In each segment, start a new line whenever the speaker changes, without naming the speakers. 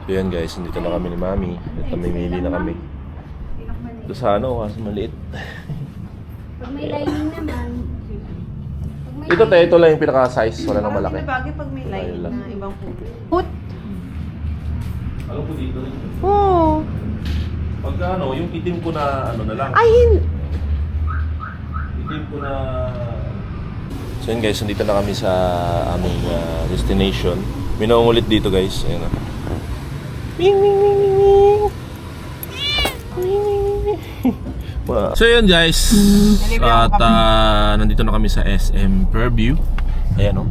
So yan guys, nandito na kami ni Mami. At mamimili na kami. Ito sa ano, kasi maliit.
Pag may lining naman.
Ito lang yung pinaka-size. Wala nang malaki.
Bagay pag may lining na ibang puto.
Put.
Ano po dito rin?
Oo.
Pagka ano, yung itim ko na ano na lang.
Ay,
Itim ko na... So yun guys, nandito na kami sa aming destination. May naungulit dito guys. Ayan na. So yun guys. At nandito na kami sa SM Fairview. Ayan o.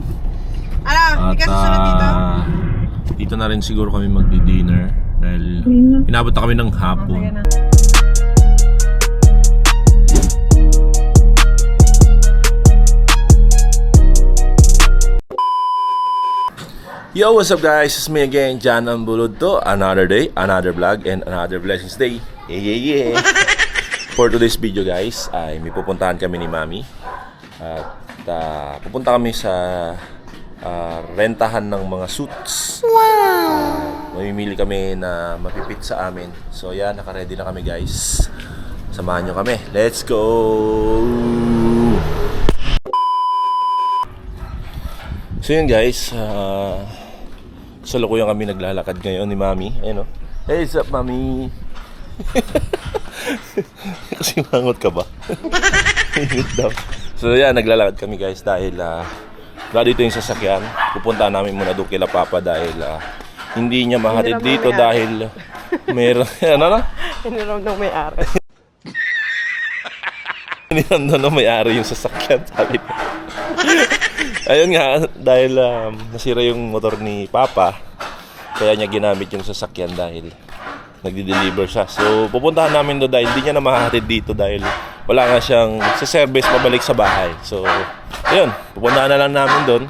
Hindi ka susunod dito?
Dito na rin siguro kami magdi-dinner. Dahil inabot na kami ng hapon. Yo, what's up guys? It's me again, Jan Ambulod to. Another day, another vlog, and another blessings day. Yeah. For today's video guys, ay may pupuntahan kami ni Mami. At pupunta kami sa rentahan ng mga suits. Wow! Mamimili kami na mapipit sa amin. So yan, naka-ready na kami guys. Samahan nyo kami. Let's go! So yun guys, sa lukuyan kami naglalakad ngayon ni Mami. Ayun o. Hey, what's up, Mami? Kasi mangot ka ba? Init daw. So yan, naglalakad kami guys dahil wala dito yung sasakyan. Pupunta namin muna doon kila Papa dahil hindi niya mahatid dito dahil meron... ano na?
Hiniram ng may-ari.
Hiniram na may-ari yung sasakyan, sabi niya. Ayun nga, dahil nasira yung motor ni Papa, kaya niya ginamit yung sasakyan dahil nagdi-deliver siya. So, pupuntahan namin doon dahil hindi niya na mahatid dito dahil wala nga siyang sa service pabalik sa bahay. So, ayun, pupuntahan na lang namin doon.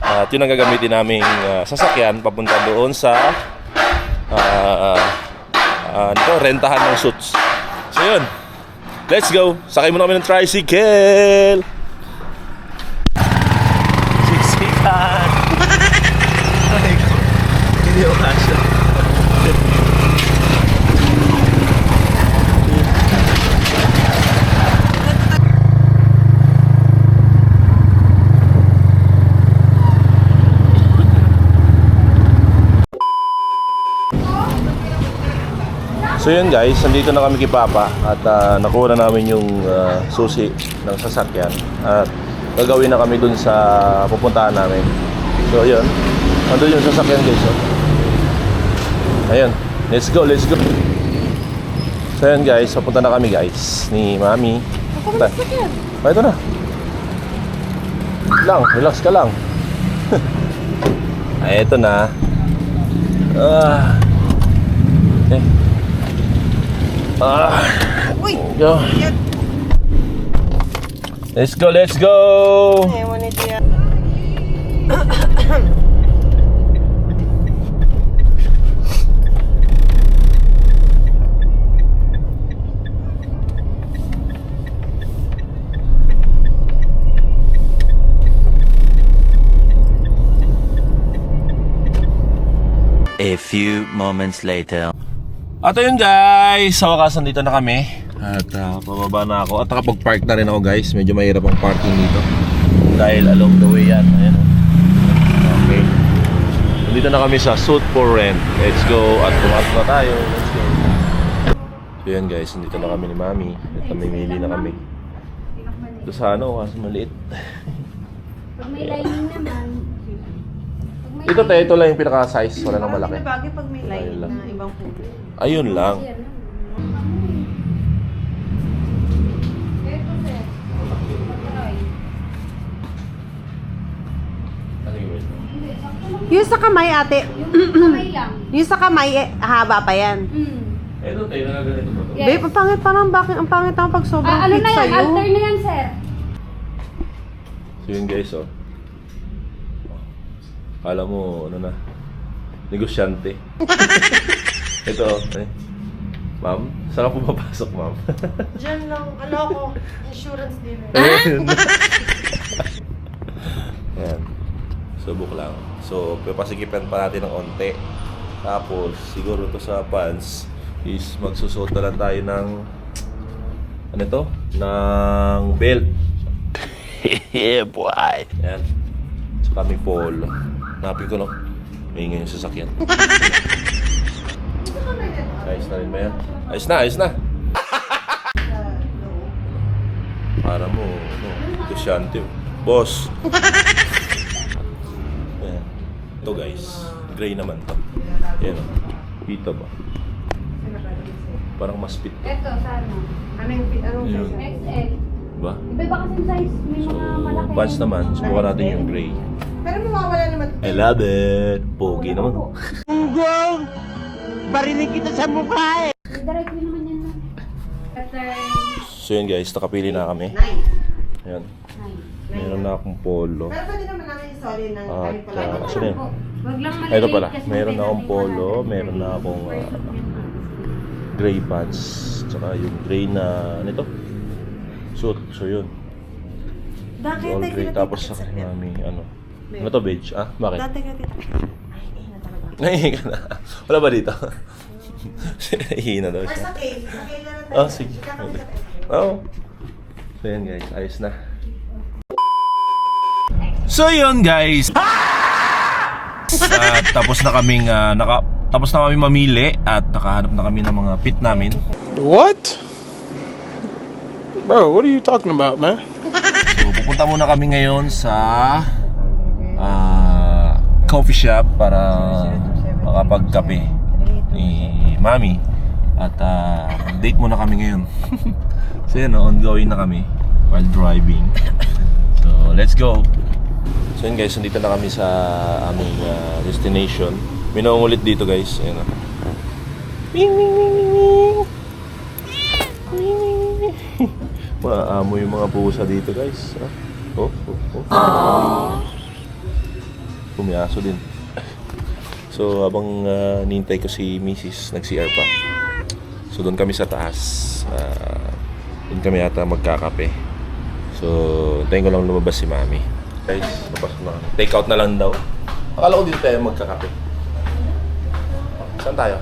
At yun ang gagamitin naming sasakyan papunta doon sa rentahan ng suits. So, yun. Let's go! Sakay muna kami ng tricycle! Siksikan! Hindi ako kasya. So yun guys, nandito na kami kay Papa at nakuha na namin yung susi ng sasakyan at gagawin na kami dun sa pupuntahan namin. So yun, nandun yung sasakyan guys. Ayun, let's go, let's go. So yun guys, papunta na kami guys ni Mami. Ito na. Relax ka lang. Ay, ito na. Okay. Go. Let's go, let's go.
Ewan ito yan.
A few moments later.
At ayun guys, sa wakas nandito na kami. At pababa na ako. At nakapag-park na rin ako guys. Medyo mahirap ang parking dito dahil along the way yan. Ayan. Okay. Nandito na kami sa Suit for Rent. Let's go. At pumasok na tayo. Let's go. So yan guys, nandito na kami ni Mami. At mamimili na kami. Ito sa ano, kasi maliit.
Pag may lining naman.
Ito lang yung pinaka-size. Wala nang malaki.
Bagay pag may lining na ibang puto.
Ayun lang.
Yung sa kamay ate.
Kamay lang.
Yung sa kamay, haba pa yan.
Ito tayo na ganito ba?
Yes.
Babe, ang pangit parang bakit ang pangit ang pag sobrang
Ano
fit
na yan?
sa'yo.
Alter na yan, sir.
So yun guys, oh. Kala mo, ano na, negosyante. Ito, oh. Ma'am, saan ka pumapasok, ma'am?
Diyan lang, ano ako, insurance dealer.
Ayun. Ayan. Subok lang. So, papasikipan pa natin ng onte. Tapos, siguro to sa pants is magsusuot na lang tayo ng ano to? Ng belt.
Yeah, boy.
Ayan. So kami polo. Napin ko no. May ingay yung sasakyan. Ayos na rin ba yan? Ayos na, ayos na. Para mo, kusyante. Boss. Ayan. Ito guys. Gray naman to. Ayan o. Pito ba? Parang mas fit.
Ito, sana.
Anong
Yun.
size?
XL.
Diba?
Iba-iba kasi yung size. May
So,
mga malaki.
pants naman. Subukan natin yung gray.
Pero mawawala naman.
I love it. Pogi naman.
Ugong! Barinig kita sa mukha eh!
Directly naman yan. Pattern.
So yun guys, nakapili na kami. Ayan.
9.
Meron na akong polo.
Pero pwede naman namin isoli ng
At,
kahit pala.
asan na yun?
Wag lang
Ay, ito pala.
kasi
Meron na akong
natin
polo,
100.
meron na akong
First of yan,
gray pants. Tsaka yung gray na, ano ito? Suit. So yun.
Dati
All gray. Tapos sa kanya mami, ano? Ano to, beige? Ah, bakit?
Dati ka dito.
Nahihinga ka na. Wala ba dito? Nahihinga daw
Or
siya.
sa cake. Sa cake na lang tayo.
Oh, sige. Oo. So yun guys, ayos na. So yun guys. Tapos na kaming tapos na kami mamili at nakahanap na kami ng mga fit namin.
What? Bro, what are you talking about, man?
So pupunta muna kami ngayon sa coffee shop para makapagkape ni Mami. At date muna kami ngayon. So yun, ongoing na kami while driving. So let's go. So yun guys, nandito na kami sa aming destination. May naungulit dito guys. Ayan o. Maamo yung mga pusa dito guys. Oh. Pumiaso din. So habang nintay ko si Mrs. nag-CR pa. So doon kami sa taas. Doon kami yata magkakape. So tayo ko lang lumabas si Mami. Guys, napasok na kami. Take out na lang daw. Akala ko dito tayo magkakape. Saan tayo?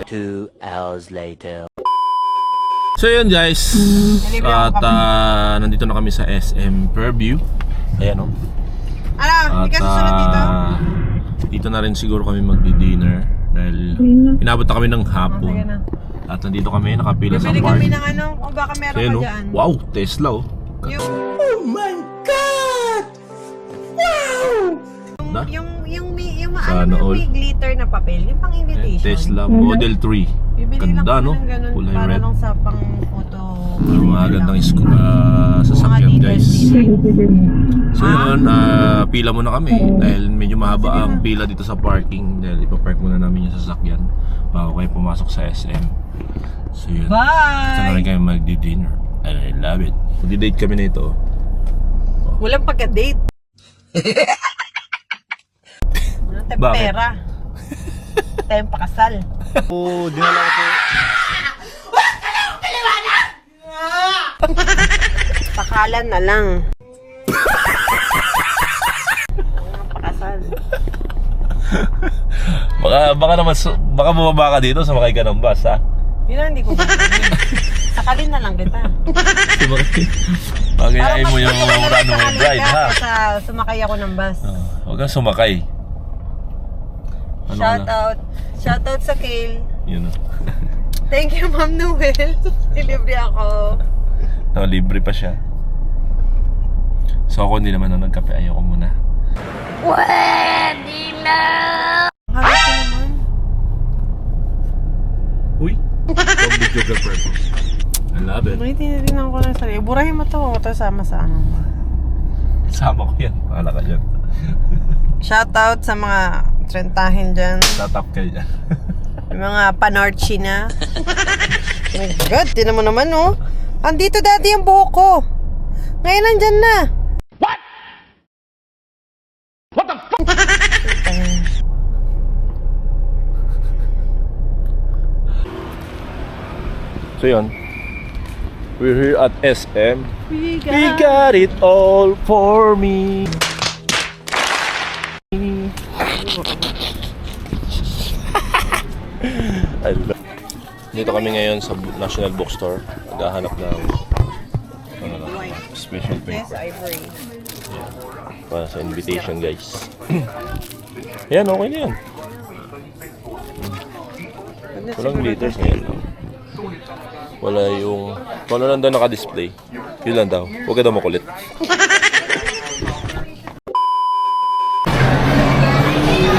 2 hours later.
So yun guys. At nandito na kami sa SM Fairview. Ayan o.
Ala, hindi ka susunod dito?
Dito na rin siguro kami magdi-dinner dahil inabot na kami ng hapon. At nandito kami nakapila sa
Bili
park.
kami ng ano, o baka meron
Ayan
ka
o.
dyan.
Wow, Tesla o. Na?
Yung
Sana
ano
all.
may glitter na papel, yung pang invitation.
Tesla Model 3.
Bibili lang
Ganda
kami
no?
ng ganun
Kulay
para
red.
lang sa pang photo.
Mga gandang sasakyan guys. So yun, pila muna kami dahil medyo mahaba ang pila dito sa parking dahil ipapark muna namin yung sasakyan bago kayo pumasok sa SM. So yun, ito na rin kami magdi-dinner and I love it. Magdi-date kami nito.
Walang pagka-date. Walang tayong
Bakit?
pera. Tayong pakasal.
Oo, dinala ko po.
Pakalan na lang. Walang pakasal.
Baka naman, baka bumaba ka dito, sumakay ka ng bus ha?
Yun ang hindi ko gagawin. Sakalin na lang kita.
Pagayain mo yung runaway bride ha?
Sa sumakay ako ng bus.
Huwag kang sumakay. Ano
Shout
na?
out. Shout out sa Kale.
Yun o.
Thank you, Ma'am Noel. Delivery ako.
No, libre pa siya. So ako hindi naman na nagkape, ayoko muna.
Halos ko naman.
Uy! From videographer ko. I love it.
May tinitingnan ko lang sarili. Burahin mo to. Ito sama sa ano.
Sama ko yan. Pahala ka dyan.
Shout out sa mga trentahin dyan.
Tatap ka dyan.
Yung mga panorchi na. Oh my God, tinan mo naman oh. Andito dati yung buhok ko. Ngayon nandyan na. What the fuck?
So yun. We're here at SM. We got it all for me. Dito kami ngayon sa National Bookstore. Naghahanap ng special
Yes,
paper
ivory.
para sa invitation, guys. Yan, okay na yan. Walang glitters ngayon. Wala yung... Kung ano lang daw naka-display. Yun lang daw. Huwag ka daw makulit.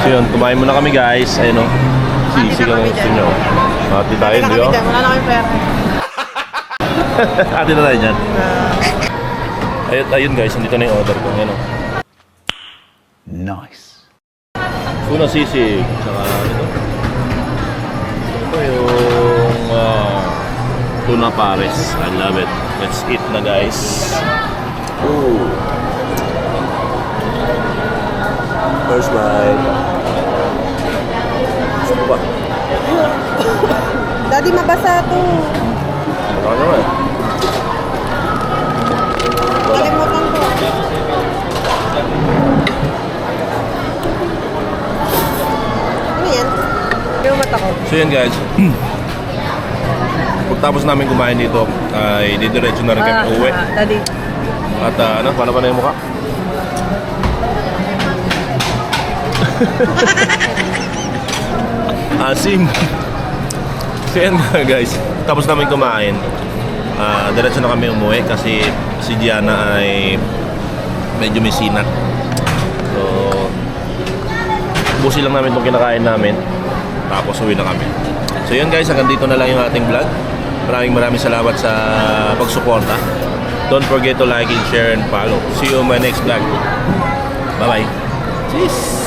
So yun, kumain muna kami, guys. Ayun o. Sisi ka na gusto nyo. Hati tayo, di ba?
Wala na kami pera.
Hati na tayo dyan. Ayun guys, nandito na yung order ko. Ayun o.
Nice.
Una sisig. Saka ito. Ito yung tuna pares. I love it. Let's eat na, guys. Ooh. First bite. Gusto ba?
Daddy, mabasa to.
Ano naman?
Kalimutan ko. Ano yan? Yung mata ko.
So yan, guys. Pagtapos namin kumain dito, ay didiretso na rin kami uwi.
Daddy.
At ano, paano ba na yung mukha? Asim. So yan guys, tapos namin kumain. Diretso na kami umuwi kasi si Gianna ay medyo may sinat. So, busi lang namin itong kinakain namin. Tapos uwi na kami. So yun guys, hanggang dito na lang yung ating vlog. Maraming salamat sa pagsuporta. Don't forget to like and share and follow. See you on my next vlog. Bye bye. Cheers!